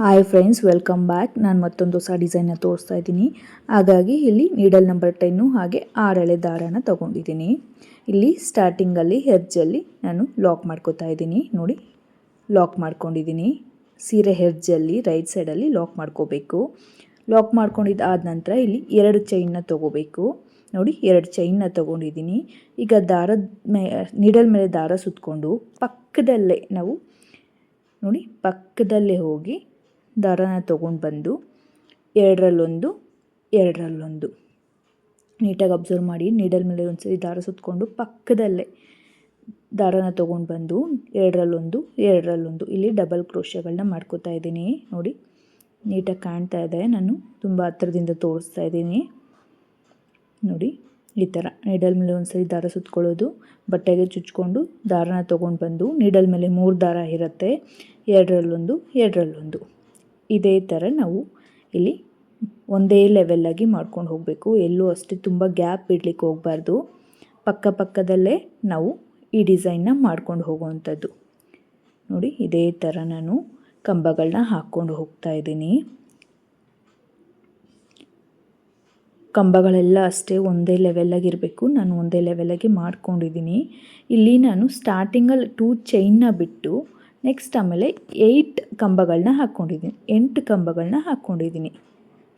Hi friends, welcome back. ನಾನು ಮತ್ತೊಂದು ಹೊಸ ಡಿಸೈನ್ನ ತೋರಿಸ್ತಾ ಇದ್ದೀನಿ. ಹಾಗಾಗಿ ಇಲ್ಲಿ ನೀಡಲ್ ನಂಬರ್ 10 ಹಾಗೆ 6 ಎಳೆ ದಾರನ ತೊಗೊಂಡಿದ್ದೀನಿ. ಇಲ್ಲಿ ಸ್ಟಾರ್ಟಿಂಗಲ್ಲಿ ಹೆರ್ಜಲ್ಲಿ ನಾನು ಲಾಕ್ ಮಾಡ್ಕೋತಾ ಇದ್ದೀನಿ. ನೋಡಿ, ಲಾಕ್ ಮಾಡ್ಕೊಂಡಿದ್ದೀನಿ. ಸೀರೆ ಹೆರ್ಜಲ್ಲಿ ರೈಟ್ ಸೈಡಲ್ಲಿ ಲಾಕ್ ಮಾಡ್ಕೋಬೇಕು. ಲಾಕ್ ಮಾಡ್ಕೊಂಡಿದ್ದಾದ ನಂತರ ಇಲ್ಲಿ 2 ಚೈನ್ನ ತೊಗೋಬೇಕು. ನೋಡಿ, 2 ಚೈನ್ನ ತೊಗೊಂಡಿದ್ದೀನಿ. ಈಗ ನೀಡಲ್ ಮೇಲೆ ದಾರ ಸುತ್ತಕೊಂಡು ಪಕ್ಕದಲ್ಲೇ ನಾವು ನೋಡಿ ಪಕ್ಕದಲ್ಲೇ ಹೋಗಿ ದಾರನ ತೊಗೊಂಡು ಬಂದು ಎರಡರಲ್ಲೊಂದು ನೀಟಾಗಿ ಅಬ್ಸರ್ವ್ ಮಾಡಿ. ನೀಡಲ್ ಮೇಲೆ ಒಂದ್ಸರಿ ದಾರ ಸುತ್ತಕೊಂಡು ಪಕ್ಕದಲ್ಲೇ ದಾರನ ತೊಗೊಂಡು ಬಂದು ಎರಡರಲ್ಲೊಂದು ಇಲ್ಲಿ ಡಬಲ್ ಕ್ರೋಶೆಗಳನ್ನ ಮಾಡ್ಕೋತಾ ಇದ್ದೀನಿ. ನೋಡಿ, ನೀಟಾಗಿ ಕಾಣ್ತಾ ಇದೆ. ನಾನು ತುಂಬ ಹತ್ರದಿಂದ ತೋರಿಸ್ತಾ ಇದ್ದೀನಿ. ನೋಡಿ, ಈ ಥರ ನೀಡಲ್ ಮೇಲೆ ಒಂದ್ಸರಿ ದಾರ ಸುತ್ತಕೊಳ್ಳೋದು, ಬಟ್ಟೆಗೆ ಚುಚ್ಕೊಂಡು ದಾರನ ತೊಗೊಂಡು ಬಂದು ನೀಡಲ್ ಮೇಲೆ 3 ದಾರ ಇರುತ್ತೆ, ಎರಡರಲ್ಲೊಂದು ಇದೇ ಥರ ನಾವು ಇಲ್ಲಿ ಒಂದೇ ಲೆವೆಲ್ಲಾಗಿ ಮಾಡ್ಕೊಂಡು ಹೋಗಬೇಕು. ಎಲ್ಲೂ ಅಷ್ಟೇ ತುಂಬ ಗ್ಯಾಪ್ ಬಿಡಲಿಕ್ಕೆ ಹೋಗಬಾರ್ದು. ಪಕ್ಕದಲ್ಲೇ ನಾವು ಈ ಡಿಸೈನ್ನ ಮಾಡ್ಕೊಂಡು ಹೋಗುವಂಥದ್ದು. ನೋಡಿ, ಇದೇ ಥರ ನಾನು ಕಂಬಗಳನ್ನ ಹಾಕ್ಕೊಂಡು ಹೋಗ್ತಾ ಇದ್ದೀನಿ. ಕಂಬಗಳೆಲ್ಲ ಅಷ್ಟೇ ಒಂದೇ ಲೆವೆಲ್ಲಾಗಿರಬೇಕು. ನಾನು ಒಂದೇ ಲೆವೆಲ್ಲಾಗಿ ಮಾಡ್ಕೊಂಡಿದ್ದೀನಿ. ಇಲ್ಲಿ ನಾನು ಸ್ಟಾರ್ಟಿಂಗಲ್ಲಿ 2 ಚೈನ್ನ ಬಿಟ್ಟು ನೆಕ್ಸ್ಟ್ ಆಮೇಲೆ 8 ಕಂಬಗಳನ್ನ ಹಾಕ್ಕೊಂಡಿದ್ದೀನಿ. 8 ಕಂಬಗಳನ್ನ ಹಾಕ್ಕೊಂಡಿದ್ದೀನಿ.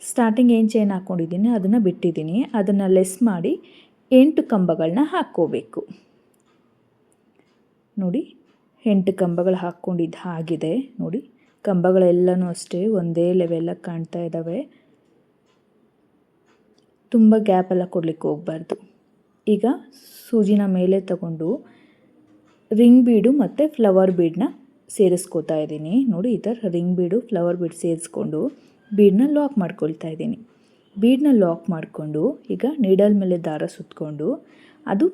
ಸ್ಟಾರ್ಟಿಂಗ್ ಏನು ಚೈನ್ ಹಾಕ್ಕೊಂಡಿದ್ದೀನಿ ಅದನ್ನು ಬಿಟ್ಟಿದ್ದೀನಿ. ಅದನ್ನು ಲೆಸ್ ಮಾಡಿ 8 ಕಂಬಗಳನ್ನ ಹಾಕ್ಕೋಬೇಕು. ನೋಡಿ, 8 ಕಂಬಗಳು ಹಾಕ್ಕೊಂಡಿದ್ದು ಆಗಿದೆ. ನೋಡಿ, ಕಂಬಗಳೆಲ್ಲನೂ ಅಷ್ಟೇ ಒಂದೇ ಲೆವೆಲ್ಲಾಗಿ ಕಾಣ್ತಾ ಇದ್ದಾವೆ. ತುಂಬ ಗ್ಯಾಪೆಲ್ಲ ಕೊಡಲಿಕ್ಕೆ ಹೋಗಬಾರ್ದು. ಈಗ ಸೂಜಿನ ಮೇಲೆ ತಗೊಂಡು ರಿಂಗ್ ಬೀಡು ಮತ್ತು ಫ್ಲವರ್ ಬೀಡನ್ನ ಸೇರಿಸ್ಕೋತಾ ಇದ್ದೀನಿ. ನೋಡಿ, ಈ ಥರ ರಿಂಗ್ ಬೀಡು ಫ್ಲವರ್ ಬೀಡ್ ಸೇರಿಸ್ಕೊಂಡು ಬೀಡನ್ನ ಲಾಕ್ ಮಾಡ್ಕೊಳ್ತಾ ಇದ್ದೀನಿ. ಬೀಡನ್ನ ಲಾಕ್ ಮಾಡಿಕೊಂಡು ಈಗ ನೀಡಲ್ ಮೇಲೆ ದಾರ ಸುತ್ತಕೊಂಡು ಅದು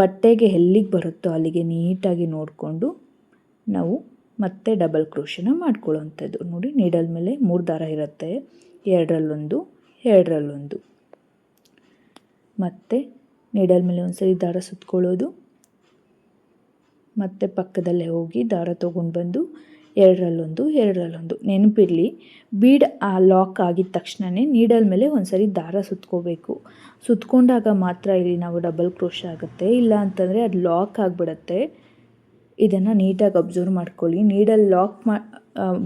ಬಟ್ಟೆಗೆ ಎಲ್ಲಿಗೆ ಬರುತ್ತೋ ಅಲ್ಲಿಗೆ ನೀಟಾಗಿ ನೋಡಿಕೊಂಡು ನಾವು ಮತ್ತೆ ಡಬಲ್ ಕ್ರೋಶನ ಮಾಡ್ಕೊಳ್ಳೋವಂಥದ್ದು. ನೋಡಿ, ನೀಡಲ್ ಮೇಲೆ 3 ದಾರ ಇರುತ್ತೆ, ಎರಡರಲ್ಲೊಂದು ಮತ್ತು ನೀಡಲ್ ಮೇಲೆ ಒಂದ್ಸರಿ ದಾರ ಸುತ್ತಕೊಳ್ಳೋದು, ಮತ್ತು ಪಕ್ಕದಲ್ಲೇ ಹೋಗಿ ದಾರ ತೊಗೊಂಡು ಬಂದು ಎರಡರಲ್ಲೊಂದು ನೆನಪಿರಲಿ. ಬೀಡ್ ಲಾಕ್ ಆಗಿದ ತಕ್ಷಣವೇ ನೀಡಲ್ ಮೇಲೆ ಒಂದ್ಸರಿ ದಾರ ಸುತ್ಕೋಬೇಕು. ಸುತ್ತಕೊಂಡಾಗ ಮಾತ್ರ ಇಲ್ಲಿ ನಾವು ಡಬಲ್ ಕ್ರೋಶ ಆಗುತ್ತೆ, ಇಲ್ಲ ಅಂತಂದರೆ ಅದು ಲಾಕ್ ಆಗಿಬಿಡುತ್ತೆ. ಇದನ್ನು ನೀಟಾಗಿ ಅಬ್ಸರ್ವ್ ಮಾಡ್ಕೊಳ್ಳಿ.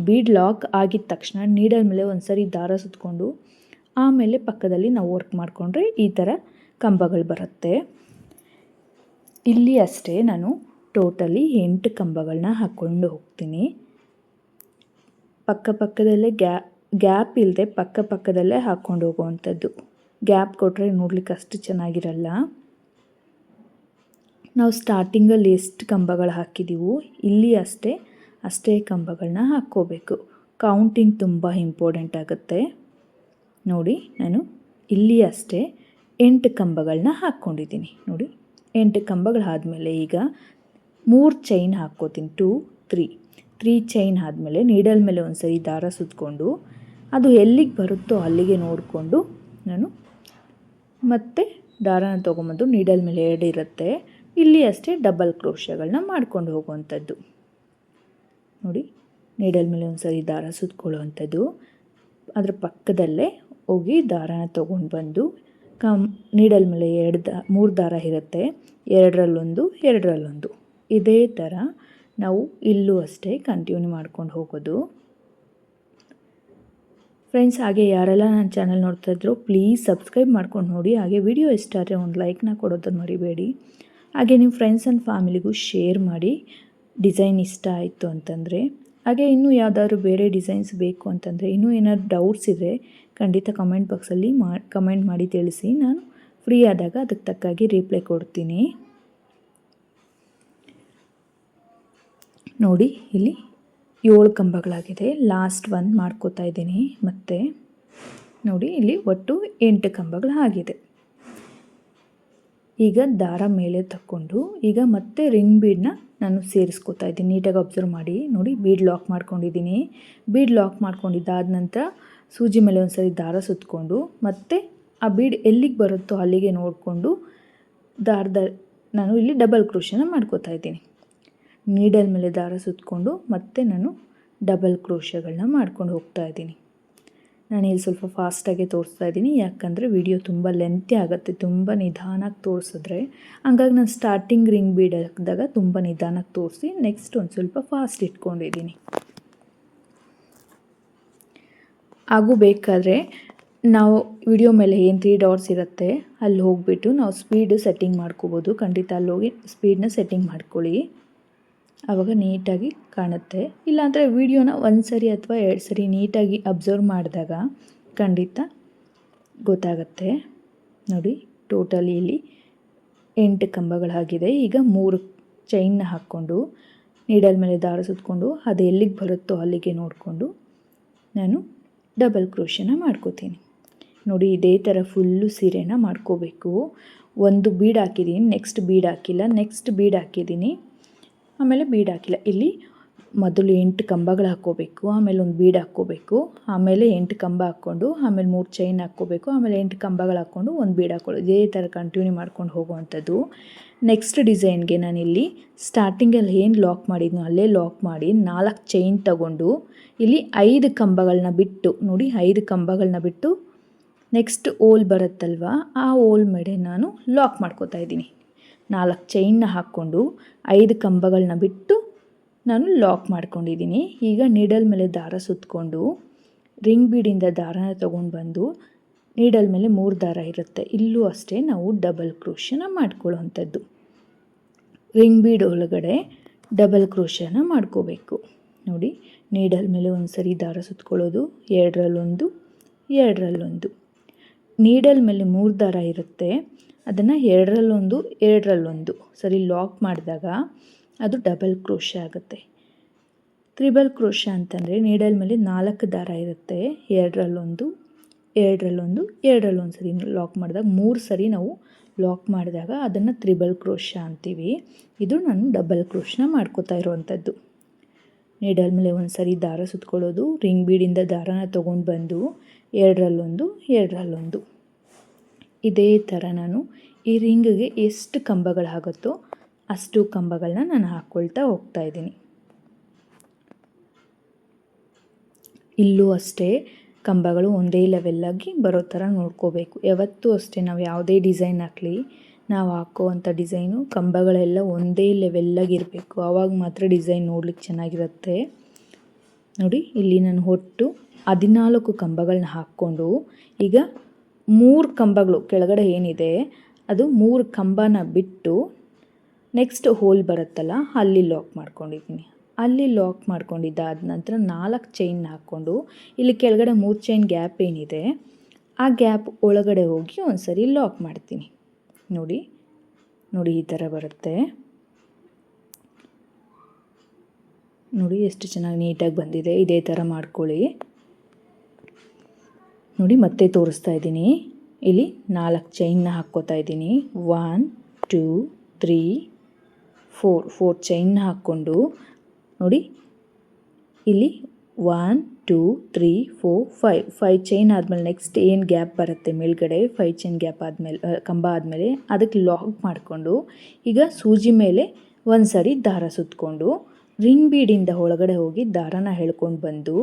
ಬೀಡ್ ಲಾಕ್ ಆಗಿದ ತಕ್ಷಣ ನೀಡಲ್ ಮೇಲೆ ಒಂದ್ಸರಿ ದಾರ ಸುತ್ತಕೊಂಡು ಆಮೇಲೆ ಪಕ್ಕದಲ್ಲಿ ನಾವು ವರ್ಕ್ ಮಾಡಿಕೊಂಡ್ರೆ ಈ ಥರ ಕಂಬಗಳು ಬರುತ್ತೆ. ಇಲ್ಲಿ ಅಷ್ಟೇ ನಾನು ಟೋಟಲಿ 8 ಕಂಬಗಳನ್ನ ಹಾಕ್ಕೊಂಡು ಹೋಗ್ತೀನಿ. ಪಕ್ಕದಲ್ಲೇ ಗ್ಯಾಪ್ ಇಲ್ಲದೆ ಪಕ್ಕದಲ್ಲೇ ಹಾಕ್ಕೊಂಡು ಹೋಗುವಂಥದ್ದು. ಗ್ಯಾಪ್ ಕೊಟ್ಟರೆ ನೋಡ್ಲಿಕ್ಕೆ ಅಷ್ಟು ಚೆನ್ನಾಗಿರಲ್ಲ. ನಾವು ಸ್ಟಾರ್ಟಿಂಗಲ್ಲಿ ಎಷ್ಟು ಕಂಬಗಳು ಹಾಕಿದ್ದೀವೋ ಇಲ್ಲಿ ಅಷ್ಟೇ ಕಂಬಗಳನ್ನ ಹಾಕ್ಕೋಬೇಕು. ಕೌಂಟಿಂಗ್ ತುಂಬ ಇಂಪಾರ್ಟೆಂಟ್ ಆಗುತ್ತೆ. ನೋಡಿ, ನಾನು ಇಲ್ಲಿ ಅಷ್ಟೇ 8 ಕಂಬಗಳನ್ನ ಹಾಕ್ಕೊಂಡಿದ್ದೀನಿ. ನೋಡಿ, 8 ಕಂಬಗಳು ಆದಮೇಲೆ ಈಗ 3 ಚೈನ್ ಹಾಕ್ಕೋತೀನಿ. 2, 3 ಚೈನ್ ಆದಮೇಲೆ ನೀಡಲ್ ಮೇಲೆ ಒಂದ್ಸರಿ ದಾರ ಸುತ್ತಕೊಂಡು ಅದು ಎಲ್ಲಿಗೆ ಬರುತ್ತೋ ಅಲ್ಲಿಗೆ ನೋಡಿಕೊಂಡು ನಾನು ಮತ್ತೆ ದಾರನ ತೊಗೊಂಬಂದು ನೀಡಲ್ ಮೇಲೆ 2 ಇರುತ್ತೆ, ಇಲ್ಲಿ ಅಷ್ಟೇ ಡಬಲ್ ಕ್ರೋಶಗಳನ್ನ ಮಾಡ್ಕೊಂಡು ಹೋಗುವಂಥದ್ದು. ನೋಡಿ, ನೀಡಲ್ ಮೇಲೆ ಒಂದ್ಸರಿ ದಾರ ಸುತ್ತಕೊಳ್ಳುವಂಥದ್ದು, ಅದರ ಪಕ್ಕದಲ್ಲೇ ಹೋಗಿ ದಾರನ ತೊಗೊಂಡು ಬಂದು ನೀಡಲ್ ಮೇಲೆ 3 ದಾರ ಇರುತ್ತೆ, ಎರಡರಲ್ಲೊಂದು ಇದೇ ಥರ ನಾವು ಇಲ್ಲೂ ಅಷ್ಟೇ ಕಂಟಿನ್ಯೂ ಮಾಡ್ಕೊಂಡು ಹೋಗೋದು. ಫ್ರೆಂಡ್ಸ್, ಹಾಗೆ ಯಾರೆಲ್ಲ ನನ್ನ ಚಾನಲ್ ನೋಡ್ತಾ ಇದ್ರು ಪ್ಲೀಸ್ ಸಬ್ಸ್ಕ್ರೈಬ್ ಮಾಡ್ಕೊಂಡು ನೋಡಿ. ಹಾಗೆ ವಿಡಿಯೋ ಇಷ್ಟ ಆದರೆ ಒಂದು ಲೈಕ್ನ ಕೊಡೋದನ್ನು ಮರಿಬೇಡಿ. ಹಾಗೆ ನಿಮ್ಮ ಫ್ರೆಂಡ್ಸ್ ಆ್ಯಂಡ್ ಫ್ಯಾಮಿಲಿಗೂ ಶೇರ್ ಮಾಡಿ ಡಿಸೈನ್ ಇಷ್ಟ ಆಯಿತು ಅಂತಂದರೆ. ಹಾಗೆ ಇನ್ನೂ ಯಾವುದಾದ್ರು ಬೇರೆ ಡಿಸೈನ್ಸ್ ಬೇಕು ಅಂತಂದರೆ, ಇನ್ನೂ ಏನಾದ್ರು ಡೌಟ್ಸ್ ಇದ್ದರೆ ಖಂಡಿತ ಕಮೆಂಟ್ ಬಾಕ್ಸಲ್ಲಿ ಕಮೆಂಟ್ ಮಾಡಿ ತಿಳಿಸಿ. ನಾನು ಫ್ರೀ ಆದಾಗ ಅದಕ್ಕೆ ತಕ್ಕಾಗಿ ರಿಪ್ಲೈ ಕೊಡ್ತೀನಿ. ನೋಡಿ, ಇಲ್ಲಿ 7 ಕಂಬಗಳಾಗಿದೆ. ಲಾಸ್ಟ್ ಒಂದು ಮಾಡ್ಕೋತಾ ಇದ್ದೀನಿ. ಮತ್ತು ನೋಡಿ, ಇಲ್ಲಿ ಒಟ್ಟು 8 ಕಂಬಗಳು ಆಗಿದೆ. ಈಗ ದಾರ ಮೇಲೆ ತಕ್ಕೊಂಡು ಈಗ ಮತ್ತೆ ರಿಂಗ್ ಬೀಡನ್ನ ನಾನು ಸೇರಿಸ್ಕೋತಾ ಇದ್ದೀನಿ. ನೀಟಾಗಿ ಅಬ್ಸರ್ವ್ ಮಾಡಿ. ನೋಡಿ, ಬೀಡ್ ಲಾಕ್ ಮಾಡ್ಕೊಂಡಿದ್ದೀನಿ. ಬೀಡ್ ಲಾಕ್ ಮಾಡ್ಕೊಂಡಿದ್ದಾದ ನಂತರ ಸೂಜಿ ಮೇಲೆ ಒಂದ್ಸರಿ ದಾರ ಸುತ್ತಕೊಂಡು ಮತ್ತೆ ಆ ಬೀಡ್ ಎಲ್ಲಿಗೆ ಬರುತ್ತೋ ಅಲ್ಲಿಗೆ ನೋಡಿಕೊಂಡು ನಾನು ಇಲ್ಲಿ ಡಬಲ್ ಕ್ರೋಶನ ಮಾಡ್ಕೋತಾ ಇದ್ದೀನಿ. ನೀಡಲ್ ಮೇಲೆ ದಾರ ಸುತ್ತಕೊಂಡು ಮತ್ತೆ ನಾನು ಡಬಲ್ ಕ್ರೋಶಗಳನ್ನ ಮಾಡ್ಕೊಂಡು ಹೋಗ್ತಾ ಇದ್ದೀನಿ. ನಾನಿಲ್ಲಿ ಸ್ವಲ್ಪ ಫಾಸ್ಟಾಗೆ ತೋರಿಸ್ತಾ ಇದ್ದೀನಿ, ಯಾಕಂದರೆ ವಿಡಿಯೋ ತುಂಬ ಲೆಂತಿ ಆಗುತ್ತೆ, ತುಂಬ ನಿಧಾನಕ್ಕೆ ತೋರಿಸಿದ್ರೆ. ಹಂಗಾಗಿ ನಾನು ಸ್ಟಾರ್ಟಿಂಗ್ ರಿಂಗ್ ಬೀಡ್ ಹಾಕಿದಾಗ ತುಂಬ ನಿಧಾನಕ್ಕೆ ತೋರಿಸಿ ನೆಕ್ಸ್ಟ್ ಒಂದು ಸ್ವಲ್ಪ ಫಾಸ್ಟ್ ಇಟ್ಕೊಂಡಿದ್ದೀನಿ. ಹಾಗೂ ಬೇಕಾದರೆ ನಾವು ವಿಡಿಯೋ ಮೇಲೆ ಏನು 3 ಡಾಟ್ಸ್ ಇರುತ್ತೆ ಅಲ್ಲಿ ಹೋಗಿಬಿಟ್ಟು ನಾವು ಸ್ಪೀಡ್ ಸೆಟ್ಟಿಂಗ್ ಮಾಡ್ಕೋಬೋದು. ಖಂಡಿತ ಅಲ್ಲಿ ಹೋಗಿ ಸ್ಪೀಡನ್ನ ಸೆಟ್ಟಿಂಗ್ ಮಾಡ್ಕೊಳ್ಳಿ, ಆವಾಗ ನೀಟಾಗಿ ಕಾಣುತ್ತೆ. ಇಲ್ಲಾಂದರೆ ವಿಡಿಯೋನ 1 ಸರಿ ಅಥವಾ 2 ಸರಿ ನೀಟಾಗಿ ಅಬ್ಸರ್ವ್ ಮಾಡಿದಾಗ ಖಂಡಿತ ಗೊತ್ತಾಗುತ್ತೆ. ನೋಡಿ, ಟೋಟಲಿ ಇಲ್ಲಿ 8 ಕಂಬಗಳಾಗಿದೆ. ಈಗ 3 ಚೈನ್ನ ಹಾಕ್ಕೊಂಡು ನೀಡಲ್ ಮೇಲೆ ದಾರ ಸುತ್ತಕೊಂಡು ಅದು ಎಲ್ಲಿಗೆ ಬರುತ್ತೋ ಅಲ್ಲಿಗೆ ನೋಡಿಕೊಂಡು ನಾನು ಡಬಲ್ ಕ್ರೋಶನ ಮಾಡ್ಕೋತೀನಿ. ನೋಡಿ, ಇದೇ ಥರ ಫುಲ್ಲು ಸೀರೆನ ಮಾಡ್ಕೋಬೇಕು. ಒಂದು ಬೀಡ್ ಹಾಕಿದ್ದೀನಿ, ನೆಕ್ಸ್ಟ್ ಬೀಡ್ ಹಾಕಿಲ್ಲ, ನೆಕ್ಸ್ಟ್ ಬೀಡ್ ಹಾಕಿದ್ದೀನಿ, ಆಮೇಲೆ ಬೀಡ್ ಹಾಕಿಲ್ಲ. ಇಲ್ಲಿ ಮೊದಲು 8 ಕಂಬಗಳು ಹಾಕ್ಕೋಬೇಕು, ಆಮೇಲೆ ಒಂದು ಬೀಡ್ ಹಾಕ್ಕೋಬೇಕು, ಆಮೇಲೆ 8 ಕಂಬ ಹಾಕ್ಕೊಂಡು ಆಮೇಲೆ 3 ಚೈನ್ ಹಾಕ್ಕೋಬೇಕು, ಆಮೇಲೆ 8 ಕಂಬಗಳು ಹಾಕ್ಕೊಂಡು ಒಂದು ಬೀಡ್ ಹಾಕ್ಕೊಳ್ಳೋದು. ಇದೇ ಥರ ಕಂಟಿನ್ಯೂ ಮಾಡ್ಕೊಂಡು ಹೋಗುವಂಥದ್ದು. ನೆಕ್ಸ್ಟ್ ಡಿಸೈನ್ಗೆ ನಾನಿಲ್ಲಿ ಸ್ಟಾರ್ಟಿಂಗಲ್ಲಿ ಏನು ಲಾಕ್ ಮಾಡಿದ್ನೋ ಅಲ್ಲೇ ಲಾಕ್ ಮಾಡಿ 4 ಚೈನ್ ತಗೊಂಡು ಇಲ್ಲಿ 5 ಕಂಬಗಳನ್ನ ಬಿಟ್ಟು, ನೋಡಿ 5 ಕಂಬಗಳನ್ನ ಬಿಟ್ಟು ನೆಕ್ಸ್ಟ್ ಓಲ್ ಬರುತ್ತಲ್ವ, ಆ ಓಲ್ ಮೇಲೆ ನಾನು ಲಾಕ್ ಮಾಡ್ಕೋತಾ ಇದ್ದೀನಿ. 4 ಚೈನ್ನ ಹಾಕ್ಕೊಂಡು 5 ಕಂಬಗಳನ್ನ ಬಿಟ್ಟು ನಾನು ಲಾಕ್ ಮಾಡ್ಕೊಂಡಿದ್ದೀನಿ. ಈಗ ನೀಡಲ್ ಮೇಲೆ ದಾರ ಸುತ್ತಕೊಂಡು ರಿಂಗ್ ಬೀಡಿಂದ ದಾರನ ತೊಗೊಂಡು ಬಂದು ನೀಡಲ್ ಮೇಲೆ 3 ದಾರ ಇರುತ್ತೆ, ಇಲ್ಲೂ ಅಷ್ಟೇ ನಾವು ಡಬಲ್ ಕ್ರೋಶನ ಮಾಡ್ಕೊಳ್ಳೋವಂಥದ್ದು. ರಿಂಗ್ ಬೀಡ್ ಒಳಗಡೆ ಡಬಲ್ ಕ್ರೋಶನ ಮಾಡ್ಕೋಬೇಕು. ನೋಡಿ, ನೀಡಲ್ ಮೇಲೆ ಒಂದು ಸರಿ ದಾರ ಸುತ್ತಕೊಳ್ಳೋದು, 2ರಲ್ಲೊಂದು 2ರಲ್ಲೊಂದು. ನೀಡಲ್ ಮೇಲೆ 3 ದಾರ ಇರುತ್ತೆ, ಅದನ್ನು 2ರಲ್ಲೊಂದು 2ರಲ್ಲೊಂದು ಸರಿ ಲಾಕ್ ಮಾಡಿದಾಗ ಅದು ಡಬಲ್ ಕ್ರೋಶ ಆಗುತ್ತೆ. ತ್ರಿಬಲ್ ಕ್ರೋಶ ಅಂತಂದರೆ ನೀಡಲ್ ಮೇಲೆ 4 ದಾರ ಇರುತ್ತೆ, 2ರಲ್ಲೊಂದು 2ರಲ್ಲೊಂದು 2ರಲ್ಲೊಂದು ಸರಿ ಲಾಕ್ ಮಾಡಿದಾಗ 3 ಸರಿ ನಾವು ಲಾಕ್ ಮಾಡಿದಾಗ ಅದನ್ನು ತ್ರಿಬಲ್ ಕ್ರೋಶ ಅಂತೀವಿ. ಇದು ನಾನು ಡಬಲ್ ಕ್ರೋಶನ ಮಾಡ್ಕೋತಾ ಇರುವಂಥದ್ದು. ನೀಡಲ್ ಮೇಲೆ ಒಂದು ಸರಿ ದಾರ ಸುತ್ತಕೊಳ್ಳೋದು, ರಿಂಗ್ ಬೀಡಿಂದ ದಾರನ ತೊಗೊಂಡು ಬಂದು 2ರಲ್ಲೊಂದು 2ರಲ್ಲೊಂದು. ಇದೇ ಥರ ನಾನು ಈ ರಿಂಗಿಗೆ ಎಷ್ಟು ಕಂಬಗಳಾಗುತ್ತೋ ಅಷ್ಟು ಕಂಬಗಳನ್ನ ನಾನು ಹಾಕ್ಕೊಳ್ತಾ ಹೋಗ್ತಾ ಇದ್ದೀನಿ. ಇಲ್ಲೂ ಅಷ್ಟೇ ಕಂಬಗಳು ಒಂದೇ ಲೆವೆಲ್ಲಾಗಿ ಬರೋ ಥರ ನೋಡ್ಕೋಬೇಕು. ಯಾವತ್ತೂ ಅಷ್ಟೇ ನಾವು ಯಾವುದೇ ಡಿಸೈನ್ ಹಾಕಲಿ, ನಾವು ಹಾಕೋವಂಥ ಡಿಸೈನು ಕಂಬಗಳೆಲ್ಲ ಒಂದೇ ಲೆವೆಲ್ಲಾಗಿರಬೇಕು, ಆವಾಗ ಮಾತ್ರ ಡಿಸೈನ್ ನೋಡ್ಲಿಕ್ಕೆ ಚೆನ್ನಾಗಿರುತ್ತೆ. ನೋಡಿ, ಇಲ್ಲಿ ನಾನು ಒಟ್ಟು 14 ಕಂಬಗಳನ್ನ ಹಾಕ್ಕೊಂಡು ಈಗ 3 ಕಂಬಗಳು ಕೆಳಗಡೆ ಏನಿದೆ ಅದು 3 ಕಂಬನ ಬಿಟ್ಟು ನೆಕ್ಸ್ಟ್ ಹೋಲ್ ಬರುತ್ತಲ್ಲ ಅಲ್ಲಿ ಲಾಕ್ ಮಾಡ್ಕೊಂಡಿದ್ದೀನಿ. ಅಲ್ಲಿ ಲಾಕ್ ಮಾಡ್ಕೊಂಡಿದ್ದಾದ ನಂತರ 4 ಚೈನ್ ಹಾಕ್ಕೊಂಡು ಇಲ್ಲಿ ಕೆಳಗಡೆ 3 ಚೈನ್ ಗ್ಯಾಪ್ ಏನಿದೆ ಆ ಗ್ಯಾಪ್ ಒಳಗಡೆ ಹೋಗಿ ಒಂದು ಸರಿ ಲಾಕ್ ಮಾಡ್ತೀನಿ. ನೋಡಿ ನೋಡಿ, ಈ ಥರ ಬರುತ್ತೆ. ನೋಡಿ ಎಷ್ಟು ಚೆನ್ನಾಗಿ ನೀಟಾಗಿ ಬಂದಿದೆ. ಇದೇ ಥರ ಮಾಡ್ಕೊಳ್ಳಿ. ನೋಡಿ, ಮತ್ತೆ ತೋರಿಸ್ತಾ ಇದ್ದೀನಿ. ಇಲ್ಲಿ 4 ಚೈನ್ನ ಹಾಕ್ಕೋತಾ ಇದ್ದೀನಿ. 1 2 3 4 ಚೈನ್ನ ಹಾಕ್ಕೊಂಡು ನೋಡಿ ಇಲ್ಲಿ 1 2 3 4 5 ಚೈನ್ ಆದಮೇಲೆ ನೆಕ್ಸ್ಟ್ ಏನು ಗ್ಯಾಪ್ ಬರುತ್ತೆ ಮೇಲ್ಗಡೆ 5 ಚೈನ್ ಗ್ಯಾಪ್ ಆದಮೇಲೆ ಕಂಬ ಆದಮೇಲೆ ಅದಕ್ಕೆ ಲಾಕ್ ಮಾಡಿಕೊಂಡು ಈಗ ಸೂಜಿ ಮೇಲೆ ಒಂದು ಸರಿ ದಾರ ಸುತ್ತಕೊಂಡು ರಿಂಗ್ ಬೀಡಿಂದ ಒಳಗಡೆ ಹೋಗಿ ದಾರನ ಎಳ್ಕೊಂಡು ಬಂದು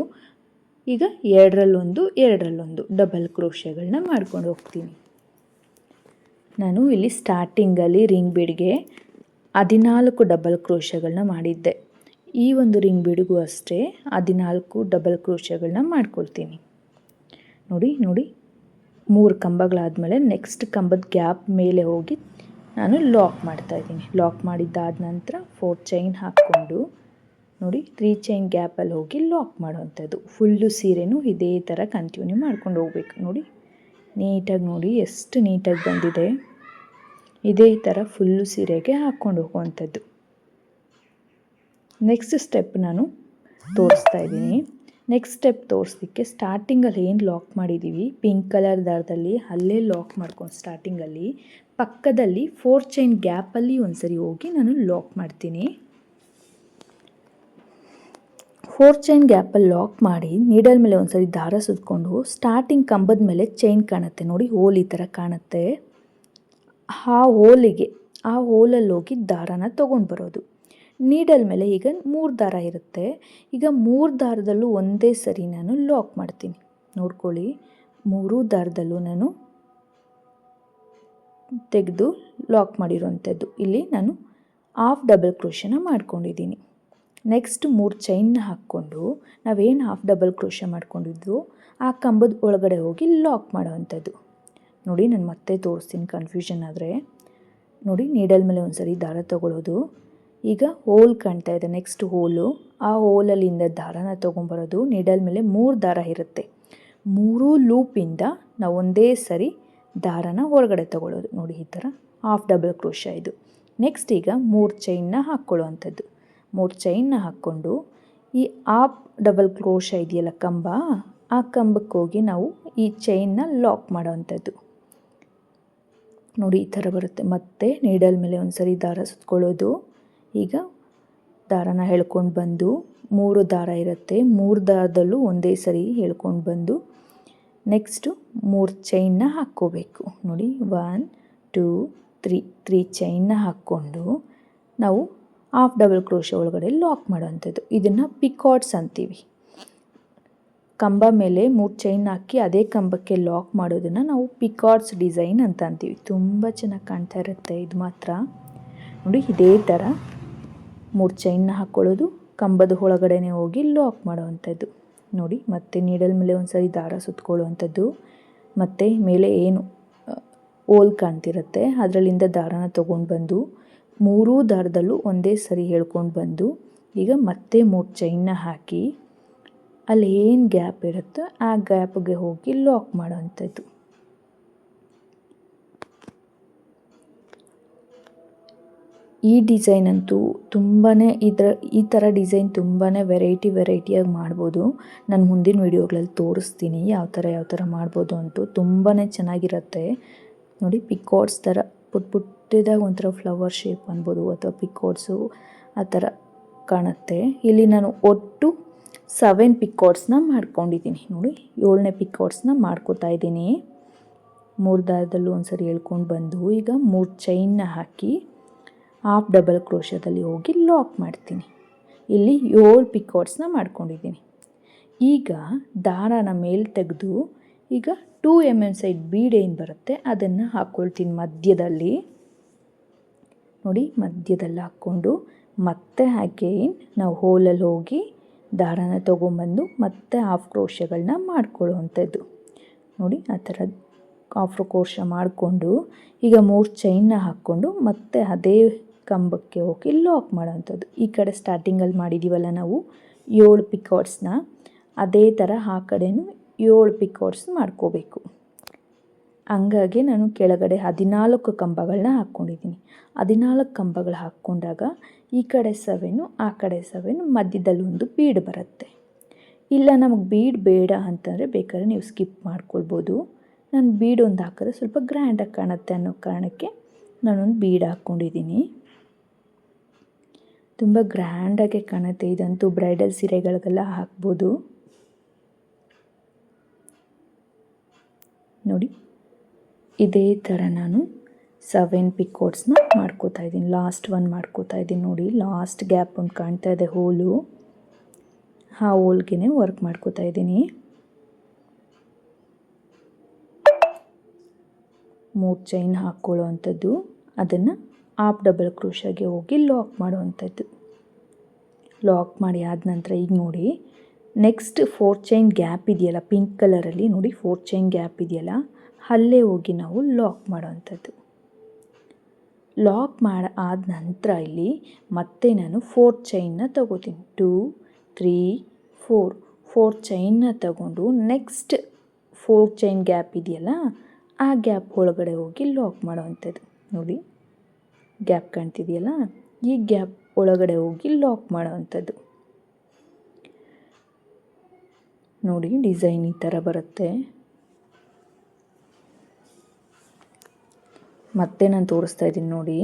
ಈಗ 2ರಲ್ಲೊಂದು 2ರಲ್ಲೊಂದು ಡಬಲ್ ಕ್ರೋಶಗಳನ್ನ ಮಾಡ್ಕೊಂಡು ಹೋಗ್ತೀನಿ. ನಾನು ಇಲ್ಲಿ ಸ್ಟಾರ್ಟಿಂಗಲ್ಲಿ ರಿಂಗ್ ಬೀಡ್ಗೆ 14 ಡಬಲ್ ಕ್ರೋಶಗಳನ್ನ ಮಾಡಿದ್ದೆ. ಈ ಒಂದು ರಿಂಗ್ ಬೀಡ್ಗೂ ಅಷ್ಟೇ 14 ಡಬಲ್ ಕ್ರೋಶಗಳನ್ನ ಮಾಡ್ಕೊಳ್ತೀನಿ. ನೋಡಿ ನೋಡಿ, 3 ಕಂಬಗಳಾದಮೇಲೆ ನೆಕ್ಸ್ಟ್ ಕಂಬದ ಗ್ಯಾಪ್ ಮೇಲೆ ಹೋಗಿ ನಾನು ಲಾಕ್ ಮಾಡ್ತಾಯಿದ್ದೀನಿ. ಲಾಕ್ ಮಾಡಿದ್ದಾದ ನಂತರ 4 ಚೈನ್ ಹಾಕ್ಕೊಂಡು ನೋಡಿ 3 ಚೈನ್ ಗ್ಯಾಪಲ್ಲಿ ಹೋಗಿ ಲಾಕ್ ಮಾಡೋವಂಥದ್ದು. ಫುಲ್ಲು ಸೀರೆನೂ ಇದೇ ಥರ ಕಂಟಿನ್ಯೂ ಮಾಡ್ಕೊಂಡು ಹೋಗ್ಬೇಕು. ನೋಡಿ ನೀಟಾಗಿ, ನೋಡಿ ಎಷ್ಟು ನೀಟಾಗಿ ಬಂದಿದೆ. ಇದೇ ಥರ ಫುಲ್ಲು ಸೀರೆಗೆ ಹಾಕ್ಕೊಂಡು ಹೋಗುವಂಥದ್ದು. ನೆಕ್ಸ್ಟ್ ಸ್ಟೆಪ್ ನಾನು ತೋರಿಸ್ತಾ ಇದ್ದೀನಿ. ನೆಕ್ಸ್ಟ್ ಸ್ಟೆಪ್ ತೋರಿಸ್ಲಿಕ್ಕೆ ಸ್ಟಾರ್ಟಿಂಗಲ್ಲಿ ಏನು ಲಾಕ್ ಮಾಡಿದ್ದೀವಿ ಪಿಂಕ್ ಕಲರ್ ದಾರದಲ್ಲಿ ಅಲ್ಲೇ ಲಾಕ್ ಮಾಡ್ಕೊಂಡು ಸ್ಟಾರ್ಟಿಂಗಲ್ಲಿ ಪಕ್ಕದಲ್ಲಿ 4 ಚೈನ್ ಗ್ಯಾಪಲ್ಲಿ ಒಂದು ಸರಿ ಹೋಗಿ ನಾನು ಲಾಕ್ ಮಾಡ್ತೀನಿ. 4 ಚೈನ್ ಗ್ಯಾಪಲ್ಲಿ ಲಾಕ್ ಮಾಡಿ ನೀಡಲ್ ಮೇಲೆ ಒಂದು ಸರಿ ದಾರ ಸುತ್ತಕೊಂಡು ಸ್ಟಾರ್ಟಿಂಗ್ ಕಂಬದ ಮೇಲೆ ಚೈನ್ ಕಾಣುತ್ತೆ ನೋಡಿ, ಹೋಲ್ ಈ ಥರ ಕಾಣುತ್ತೆ. ಆ ಹೋಲಲ್ಲಿ ಹೋಗಿ ದಾರನ ತೊಗೊಂಡು ಬರೋದು. ನೀಡಲ್ ಮೇಲೆ ಈಗ 3 ದಾರ ಇರುತ್ತೆ. ಈಗ 3 ದಾರದಲ್ಲೂ ಒಂದೇ ಸರಿ ನಾನು ಲಾಕ್ ಮಾಡ್ತೀನಿ. ನೋಡ್ಕೊಳ್ಳಿ, 3 ದಾರದಲ್ಲೂ ನಾನು ತೆಗೆದು ಲಾಕ್ ಮಾಡಿರೋವಂಥದ್ದು. ಇಲ್ಲಿ ನಾನು ಹಾಫ್ ಡಬಲ್ ಕ್ರೋಶನ ಮಾಡ್ಕೊಂಡಿದ್ದೀನಿ. ನೆಕ್ಸ್ಟ್ 3 ಚೈನ್ನ ಹಾಕ್ಕೊಂಡು ನಾವೇನು ಹಾಫ್ ಡಬಲ್ ಕ್ರೋಶ ಮಾಡ್ಕೊಂಡಿದ್ವು ಆ ಕಂಬದ ಒಳಗಡೆ ಹೋಗಿ ಲಾಕ್ ಮಾಡೋವಂಥದ್ದು. ನೋಡಿ, ನಾನು ಮತ್ತೆ ತೋರಿಸ್ತೀನಿ ಕನ್ಫ್ಯೂಷನ್ ಆದರೆ. ನೋಡಿ, ನೀಡಲ್ ಮೇಲೆ ಒಂದ್ಸರಿ ದಾರ ತಗೊಳ್ಳೋದು. ಈಗ ಹೋಲ್ ಕಾಣ್ತಾ ಇದೆ, ನೆಕ್ಸ್ಟ್ ಹೋಲು. ಆ ಹೋಲಲ್ಲಿಂದ ದಾರನ ತೊಗೊಂಬರೋದು. ನೀಡಲ್ ಮೇಲೆ 3 ದಾರ ಇರುತ್ತೆ. 3 ಲೂಪಿಂದ ನಾವು ಒಂದೇ ಸರಿ ದಾರನ ಹೊರಗಡೆ ತಗೊಳ್ಳೋದು. ನೋಡಿ, ಈ ಥರ ಹಾಫ್ ಡಬಲ್ ಕ್ರೋಶ ಇದು. ನೆಕ್ಸ್ಟ್ ಈಗ 3 ಚೈನ್ನ ಹಾಕ್ಕೊಳ್ಳೋವಂಥದ್ದು. 3 ಚೈನ್ನ ಹಾಕ್ಕೊಂಡು ಈ ಹಾಫ್ ಡಬಲ್ ಕ್ರೋಶ ಇದೆಯಲ್ಲ ಕಂಬ, ಆ ಕಂಬಕ್ಕೆ ಹೋಗಿ ನಾವು ಈ ಚೈನ್ನ ಲಾಕ್ ಮಾಡೋವಂಥದ್ದು. ನೋಡಿ, ಈ ಥರ ಬರುತ್ತೆ. ಮತ್ತೆ ನೀಡಲ್ ಮೇಲೆ ಒಂದ್ಸರಿ ದಾರ ಸುತ್ಕೊಳ್ಳೋದು. ಈಗ ದಾರನ ಎಳ್ಕೊಂಡು ಬಂದು 3 ದಾರ ಇರುತ್ತೆ, 3 ದಾರದಲ್ಲೂ ಒಂದೇ ಸರಿ ಎಳ್ಕೊಂಡು ಬಂದು ನೆಕ್ಸ್ಟು 3 ಚೈನ್ನ ಹಾಕ್ಕೋಬೇಕು. ನೋಡಿ, 1 2 3 ಚೈನ್ನ ಹಾಕ್ಕೊಂಡು ನಾವು ಹಾಫ್ ಡಬಲ್ ಕ್ರೋಶ ಒಳಗಡೆ ಲಾಕ್ ಮಾಡೋವಂಥದ್ದು. ಇದನ್ನು ಪಿಕಾಟ್ಸ್ ಅಂತೀವಿ. ಕಂಬ ಮೇಲೆ 3 ಚೈನ್ ಹಾಕಿ ಅದೇ ಕಂಬಕ್ಕೆ ಲಾಕ್ ಮಾಡೋದನ್ನು ನಾವು ಪಿಕಾಟ್ಸ್ ಡಿಸೈನ್ ಅಂತ ಅಂತೀವಿ. ತುಂಬ ಚೆನ್ನಾಗಿ ಕಾಣ್ತಾ ಇರುತ್ತೆ ಇದು ಮಾತ್ರ. ನೋಡಿ, ಇದೇ ಥರ 3 ಚೈನ್ನ ಹಾಕ್ಕೊಳ್ಳೋದು, ಕಂಬದ ಒಳಗಡೆನೇ ಹೋಗಿ ಲಾಕ್ ಮಾಡೋವಂಥದ್ದು. ನೋಡಿ, ಮತ್ತೆ ನೀಡಲ್ ಮೇಲೆ ಒಂದ್ಸರಿ ದಾರ ಸುತ್ಕೊಳ್ಳುವಂಥದ್ದು. ಮತ್ತು ಮೇಲೆ ಏನು ಹೋಲ್ ಕಾಣ್ತಿರುತ್ತೆ ಅದರಲ್ಲಿಂದ ದಾರನ ತೊಗೊಂಡು ಬಂದು 3 ದಾರದಲ್ಲೂ ಒಂದೇ ಸರಿ ಹೇಳ್ಕೊಂಡು ಬಂದು ಈಗ ಮತ್ತೆ 3 ಚೈನ್ನ ಹಾಕಿ ಅಲ್ಲಿ ಏನು ಗ್ಯಾಪ್ ಇರುತ್ತೋ ಆ ಗ್ಯಾಪ್ಗೆ ಹೋಗಿ ಲಾಕ್ ಮಾಡೋವಂಥದ್ದು. ಈ ಡಿಸೈನ್ ಅಂತೂ ತುಂಬಾ ಈ ಥರ ಡಿಸೈನ್ ತುಂಬಾ ವೆರೈಟಿಯಾಗಿ ಮಾಡ್ಬೋದು. ನಾನು ಮುಂದಿನ ವೀಡಿಯೋಗಳಲ್ಲಿ ತೋರಿಸ್ತೀನಿ ಯಾವ ಥರ ಮಾಡ್ಬೋದು ಅಂತೂ. ತುಂಬಾ ಚೆನ್ನಾಗಿರುತ್ತೆ. ನೋಡಿ, ಪಿಕಾಟ್ಸ್ ಥರ ಪುಟ್ಟದಾಗ ಒಂಥರ ಫ್ಲವರ್ ಶೇಪ್ ಅನ್ಬೋದು ಅಥವಾ ಪಿಕಾಟ್ಸು ಆ ಥರ ಕಾಣುತ್ತೆ. ಇಲ್ಲಿ ನಾನು ಒಟ್ಟು 7 ಪಿಕಾಟ್ಸ್ನ ಮಾಡ್ಕೊಂಡಿದ್ದೀನಿ. ನೋಡಿ, 7ನೇ ಪಿಕಾಟ್ಸ್ನ ಮಾಡ್ಕೋತಾ ಇದ್ದೀನಿ. 3 ದಾರದಲ್ಲೂ ಒಂದ್ಸರಿ ಎಳ್ಕೊಂಡು ಬಂದು ಈಗ 3 ಚೈನ್ನ ಹಾಕಿ ಹಾಫ್ ಡಬಲ್ ಕ್ರೋಶದಲ್ಲಿ ಹೋಗಿ ಲಾಕ್ ಮಾಡ್ತೀನಿ. ಇಲ್ಲಿ 7 ಪಿಕಾಟ್ಸ್ನ ಮಾಡ್ಕೊಂಡಿದ್ದೀನಿ. ಈಗ ದಾರನ ಮೇಲೆ ತೆಗೆದು ಈಗ 2 mm ಸೈಡ್ ಬೀಡ್ ಏನು ಬರುತ್ತೆ ಅದನ್ನು ಹಾಕ್ಕೊಳ್ತೀನಿ ಮಧ್ಯದಲ್ಲಿ. ನೋಡಿ, ಮಧ್ಯದಲ್ಲಿ ಹಾಕ್ಕೊಂಡು ಮತ್ತೆ ಅಗೇನ್ ನಾವು ಹೋಲಲ್ಲಿ ಹೋಗಿ ದಾರನ ತೊಗೊಂಬಂದು ಮತ್ತೆ ಹಾಫ್ ಕ್ರೋಶಗಳನ್ನ ಮಾಡ್ಕೊಳ್ಳುವಂಥದ್ದು. ನೋಡಿ, ಆ ಥರ ಹಾಫ್ ಕ್ರೋಶ ಮಾಡಿಕೊಂಡು ಈಗ 3 ಚೈನ್ನ ಹಾಕ್ಕೊಂಡು ಮತ್ತೆ ಅದೇ ಕಂಬಕ್ಕೆ ಹೋಗಿ ಲಾಕ್ ಮಾಡೋವಂಥದ್ದು. ಈ ಕಡೆ ಸ್ಟಾರ್ಟಿಂಗಲ್ಲಿ ಮಾಡಿದ್ದೀವಲ್ಲ ನಾವು 7 ಪಿಕಾಟ್ಸ್ನ, ಅದೇ ಥರ ಆ ಕಡೆನೂ 7 ಪಿಕಾಟ್ಸ್ ಮಾಡ್ಕೋಬೇಕು. ಹಂಗಾಗಿ ನಾನು ಕೆಳಗಡೆ 14 ಕಂಬಗಳನ್ನ ಹಾಕ್ಕೊಂಡಿದ್ದೀನಿ. 14 ಕಂಬಗಳು ಹಾಕ್ಕೊಂಡಾಗ ಈ ಕಡೆ 7 ಆ ಕಡೆ 7 ಮಧ್ಯದಲ್ಲಿ ಒಂದು ಬೀಡ್ ಬರುತ್ತೆ. ಇಲ್ಲ ನಮಗೆ ಬೀಡ್ ಬೇಡ ಅಂತಂದರೆ ಬೇಕಾದ್ರೆ ನೀವು ಸ್ಕಿಪ್ ಮಾಡ್ಕೊಳ್ಬೋದು. ನಾನು ಬೀಡ್ ಒಂದು ಹಾಕಿದ್ರೆ ಸ್ವಲ್ಪ ಗ್ರ್ಯಾಂಡಾಗಿ ಕಾಣುತ್ತೆ ಅನ್ನೋ ಕಾರಣಕ್ಕೆ ನಾನೊಂದು ಬೀಡ್ ಹಾಕ್ಕೊಂಡಿದ್ದೀನಿ. ತುಂಬ ಗ್ರ್ಯಾಂಡಾಗೆ ಕಾಣುತ್ತೆ. ಇದಂತೂ ಬ್ರೈಡಲ್ ಸೀರೆಗಳಿಗೆಲ್ಲ ಹಾಕ್ಬೋದು. ನೋಡಿ, ಇದೇ ಥರ ನಾನು 7 ಪಿಕಾಟ್ಸ್ನ ಮಾಡ್ಕೋತಾ ಇದ್ದೀನಿ. ಲಾಸ್ಟ್ ಒನ್ ಮಾಡ್ಕೋತಾ ಇದ್ದೀನಿ. ನೋಡಿ, ಲಾಸ್ಟ್ ಗ್ಯಾಪ್ ಒಂದು ಕಾಣ್ತಾ ಇದೆ ಹೋಲು, ಆ ಹೋಲ್ಗೆ ವರ್ಕ್ ಮಾಡ್ಕೋತಾ ಇದ್ದೀನಿ. 3 ಚೈನ್ ಹಾಕ್ಕೊಳ್ಳೋ ಅಂಥದ್ದು, ಅದನ್ನು ಹಾಫ್ ಡಬಲ್ ಕ್ರೋಶಗೆ ಹೋಗಿ ಲಾಕ್ ಮಾಡುವಂಥದ್ದು. ಲಾಕ್ ಮಾಡಿ ಆದ ನಂತರ ಈಗ ನೋಡಿ, ನೆಕ್ಸ್ಟ್ 4 ಚೈನ್ ಗ್ಯಾಪ್ ಇದೆಯಲ್ಲ ಪಿಂಕ್ ಕಲರಲ್ಲಿ, ನೋಡಿ 4 ಚೈನ್ ಗ್ಯಾಪ್ ಇದೆಯಲ್ಲ ಅಲ್ಲೇ ಹೋಗಿ ನಾವು ಲಾಕ್ ಮಾಡೋವಂಥದ್ದು. ಲಾಕ್ ಆದ ನಂತರ ಇಲ್ಲಿ ಮತ್ತೆ ನಾನು 4 ಚೈನ್ನ ತಗೋತೀನಿ. 2 3 4 ಚೈನ್ನ ತಗೊಂಡು ನೆಕ್ಸ್ಟ್ 4 ಚೈನ್ ಗ್ಯಾಪ್ ಇದೆಯಲ್ಲ ಆ ಗ್ಯಾಪ್ ಒಳಗಡೆ ಹೋಗಿ ಲಾಕ್ ಮಾಡೋವಂಥದ್ದು. ನೋಡಿ, ಗ್ಯಾಪ್ ಕಾಣ್ತಿದೆಯಲ್ಲ, ಈ ಗ್ಯಾಪ್ ಒಳಗಡೆ ಹೋಗಿ ಲಾಕ್ ಮಾಡೋವಂಥದ್ದು. ನೋಡಿ, ಡಿಸೈನ್ ಈ ಥರ ಬರುತ್ತೆ. ಮತ್ತೆ ನಾನು ತೋರಿಸ್ತಾ ಇದ್ದೀನಿ ನೋಡಿ,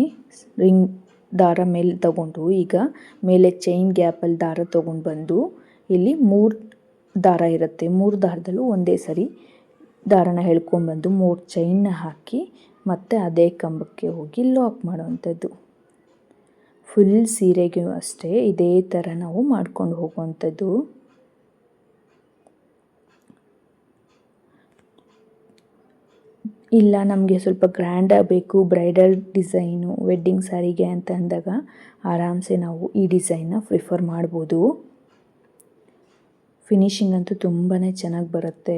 ರಿಂಗ್ ದಾರ ಮೇಲೆ ತಗೊಂಡು ಈಗ ಮೇಲೆ ಚೈನ್ ಗ್ಯಾಪಲ್ಲಿ ದಾರ ತೊಗೊಂಡು ಬಂದು ಇಲ್ಲಿ 3 ದಾರ ಇರುತ್ತೆ, 3 ದಾರದಲ್ಲೂ ಒಂದೇ ಸರಿ ದಾರನ ಎಳ್ಕೊಂಡ್ಬಂದು 3 ಚೈನ್ನ ಹಾಕಿ ಮತ್ತೆ ಅದೇ ಕಂಬಕ್ಕೆ ಹೋಗಿ ಲಾಕ್ ಮಾಡೋವಂಥದ್ದು. ಫುಲ್ ಸೀರೆಗೂ ಅಷ್ಟೇ ಇದೇ ಥರ ನಾವು ಮಾಡ್ಕೊಂಡು ಹೋಗುವಂಥದ್ದು. ಇಲ್ಲ ನಮಗೆ ಸ್ವಲ್ಪ ಗ್ರ್ಯಾಂಡಾಗಿ ಬೇಕು ಬ್ರೈಡಲ್ ಡಿಸೈನು ವೆಡ್ಡಿಂಗ್ ಸ್ಯಾರಿಗೆ ಅಂತ ಅಂದಾಗ ಆರಾಮ್ಸೆ ನಾವು ಈ ಡಿಸೈನ್ನ ಪ್ರಿಫರ್ ಮಾಡ್ಬೋದು. ಫಿನಿಶಿಂಗ್ ಅಂತೂ ತುಂಬಾ ಚೆನ್ನಾಗಿ ಬರುತ್ತೆ.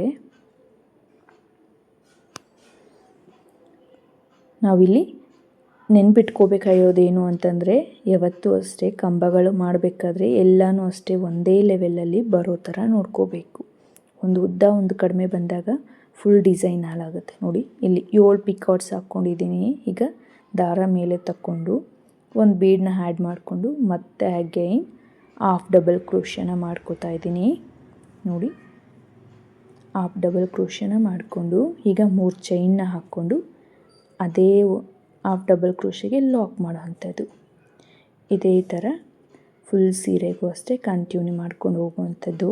ನಾವಿಲ್ಲಿ ನೆನ್ಪಿಟ್ಕೋಬೇಕಾಗಿರೋದೇನು ಅಂತಂದರೆ ಯಾವತ್ತೂ ಅಷ್ಟೇ ಕಂಬಗಳು ಮಾಡಬೇಕಾದ್ರೆ ಎಲ್ಲನೂ ಅಷ್ಟೇ ಒಂದೇ ಲೆವೆಲಲ್ಲಿ ಬರೋ ಥರ ನೋಡ್ಕೋಬೇಕು. ಒಂದು ಉದ್ದ ಒಂದು ಕಡಿಮೆ ಬಂದಾಗ ಫುಲ್ ಡಿಸೈನ್ ಹಾಳಾಗುತ್ತೆ. ನೋಡಿ ಇಲ್ಲಿ 7 ಪಿಕಾಟ್ಸ್ ಹಾಕ್ಕೊಂಡಿದ್ದೀನಿ. ಈಗ ದಾರ ಮೇಲೆ ತಕ್ಕೊಂಡು ಒಂದು ಬೀಡನ್ನ ಆ್ಯಡ್ ಮಾಡಿಕೊಂಡು ಮತ್ತೆ ಅಗೈನ್ ಹಾಫ್ ಡಬಲ್ ಕ್ರೋಶನ ಮಾಡ್ಕೋತಾ ಇದ್ದೀನಿ. ನೋಡಿ ಹಾಫ್ ಡಬಲ್ ಕ್ರೋಶನ ಮಾಡಿಕೊಂಡು ಈಗ 3 ಚೈನ್ನ ಹಾಕ್ಕೊಂಡು ಅದೇ ಹಾಫ್ ಡಬಲ್ ಕ್ರೋಶೆಗೆ ಲಾಕ್ ಮಾಡೋ ಅಂಥದ್ದು. ಇದೇ ಥರ ಫುಲ್ ಸೀರೆಗೂ ಅಷ್ಟೇ ಕಂಟಿನ್ಯೂ ಮಾಡ್ಕೊಂಡು ಹೋಗುವಂಥದ್ದು.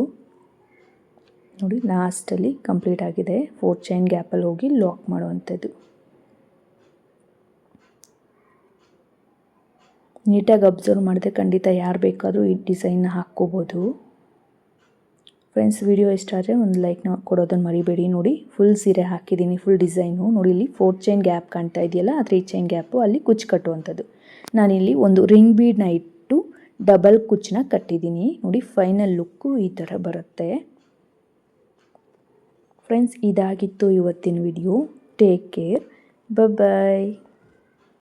ನೋಡಿ ಲಾಸ್ಟಲ್ಲಿ ಕಂಪ್ಲೀಟ್ ಆಗಿದೆ. 4 ಚೈನ್ ಗ್ಯಾಪಲ್ಲಿ ಹೋಗಿ ಲಾಕ್ ಮಾಡುವಂಥದ್ದು. ನೀಟಾಗಿ ಅಬ್ಸರ್ವ್ ಮಾಡಿದ್ರೆ ಖಂಡಿತ ಯಾರು ಬೇಕಾದರೂ ಈ ಡಿಸೈನ್ನ ಹಾಕ್ಕೋಬೋದು. ಫ್ರೆಂಡ್ಸ್ ವಿಡಿಯೋ ಇಷ್ಟ ಆದರೆ ಒಂದು ಲೈಕ್ನ ಕೊಡೋದನ್ನು ಮರಿಬೇಡಿ. ನೋಡಿ ಫುಲ್ ಸೀರೆ ಹಾಕಿದ್ದೀನಿ, ಫುಲ್ ಡಿಸೈನು. ನೋಡಿ ಇಲ್ಲಿ 4 ಚೈನ್ ಗ್ಯಾಪ್ ಕಾಣ್ತಾ ಇದೆಯಲ್ಲ, ಆ 3 ಚೈನ್ ಗ್ಯಾಪು ಅಲ್ಲಿ ಕುಚ್ಚು ಕಟ್ಟುವಂಥದ್ದು. ನಾನಿಲ್ಲಿ ಒಂದು ರಿಂಗ್ ಬೀಡನ್ನ ಇಟ್ಟು ಡಬಲ್ ಕುಚ್ಚನ್ನ ಕಟ್ಟಿದ್ದೀನಿ. ನೋಡಿ ಫೈನಲ್ ಲುಕ್ಕು ಈ ಥರ ಬರುತ್ತೆ. ಫ್ರೆಂಡ್ಸ್ ಇದಾಗಿತ್ತು ಇವತ್ತಿನ ವಿಡಿಯೋ. ಟೇಕ್ ಕೇರ್, ಬಾಯ್.